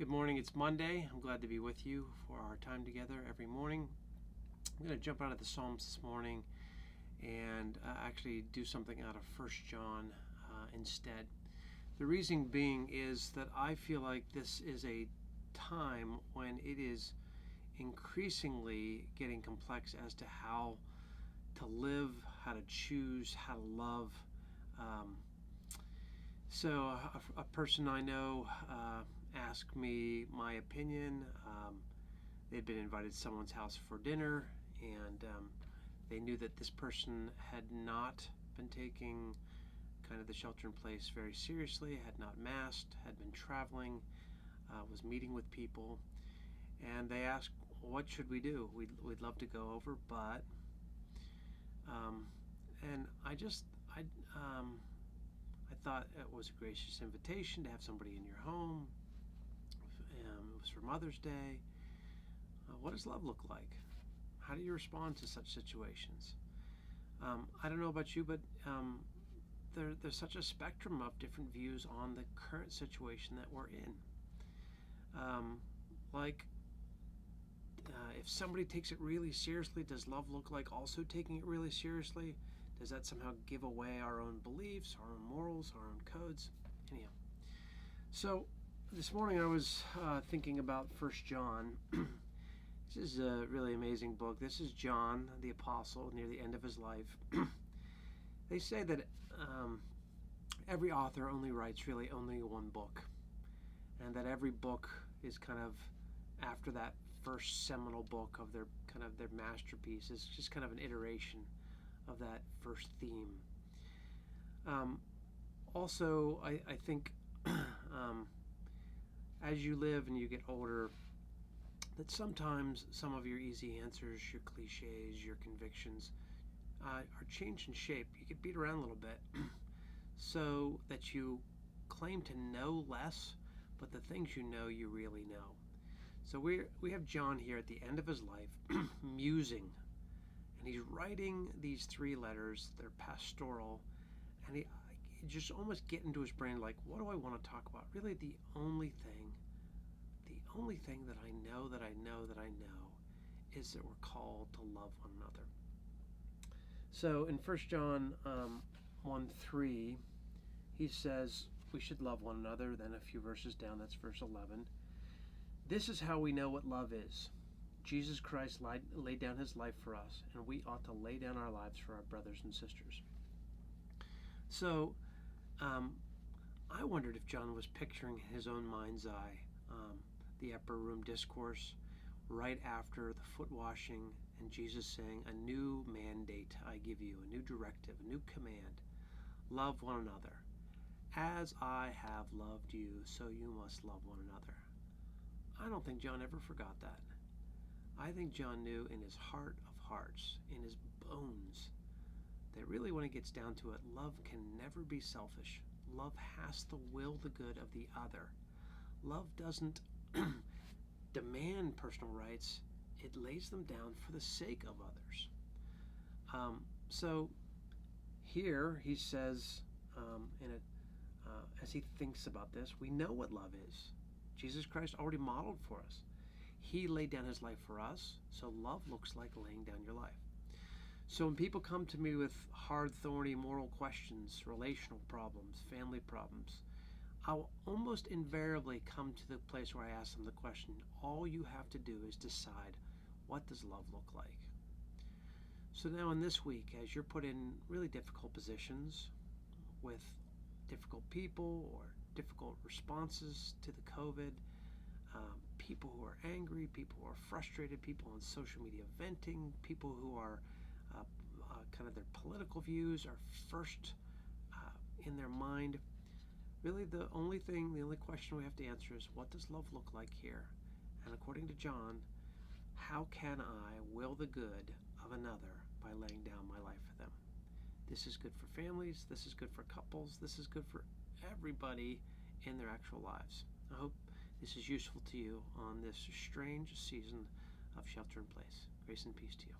Good morning. It's Monday. I'm glad to be with you for our time together every morning. I'm going to jump out of the Psalms this morning and actually do something out of 1 John instead. The reason being is that I feel like this is a time when it is increasingly getting complex as to how to live, how to choose, how to love. So a person I know asked me my opinion. They'd been invited to someone's house for dinner, and they knew that this person had not been taking kind of the shelter in place very seriously, had not masked, had been traveling, was meeting with people, and they asked, what should we do? We'd love to go over, but and I thought it was a gracious invitation to have somebody in your home. It was for Mother's Day. What does love look like? How do you respond to such situations? I don't know about you, but there's such a spectrum of different views on the current situation that we're in. If somebody takes it really seriously, does love look like also taking it really seriously? Does that somehow give away our own beliefs, our own morals, our own codes? Anyhow, so this morning I was thinking about 1 John. This is a really amazing book. This is John, the apostle, near the end of his life. They say that every author only writes really only one book, and that every book is kind of after that first seminal book of their masterpiece. Is just kind of an iteration of that first theme. Also, I think as you live and you get older, that sometimes some of your easy answers, your cliches, your convictions are changed in shape. You get beat around a little bit so that you claim to know less, but the things you know, you really know. So we have John here at the end of his life musing, and he's writing these 3 letters. They're pastoral, and he just almost get into his brain like, what do I want to talk about? Really, the only thing that I know is that we're called to love one another. So in 1 John 1:3, he says we should love one another. Then a few verses down, that's verse 11. This is how we know what love is. Jesus Christ laid down his life for us, and we ought to lay down our lives for our brothers and sisters. So I wondered if John was picturing in his own mind's eye the upper room discourse right after the foot washing and Jesus saying, a new mandate I give you, a new directive, a new command. Love one another. As I have loved you, so you must love one another. I don't think John ever forgot that. I think John knew in his heart of hearts, in his bones, that really when it gets down to it, love can never be selfish. Love has to will the good of the other. Love doesn't demand personal rights. It lays them down for the sake of others. So here he says, as he thinks about this, we know what love is. Jesus Christ already modeled for us. He laid down his life for us, so love looks like laying down your life. So when people come to me with hard, thorny moral questions, relational problems, family problems, I'll almost invariably come to the place where I ask them the question, all you have to do is decide, what does love look like? So now in this week, as you're put in really difficult positions with difficult people or difficult responses to the COVID, people who are angry, people who are frustrated, people on social media venting, people who are kind of their political views are first in their mind. Really the only question we have to answer is, what does love look like here? And according to John, how can I will the good of another by laying down my life for them? This is good for families, this is good for couples, this is good for everybody in their actual lives. I hope this is useful to you on this strange season of shelter in place. Grace and peace to you.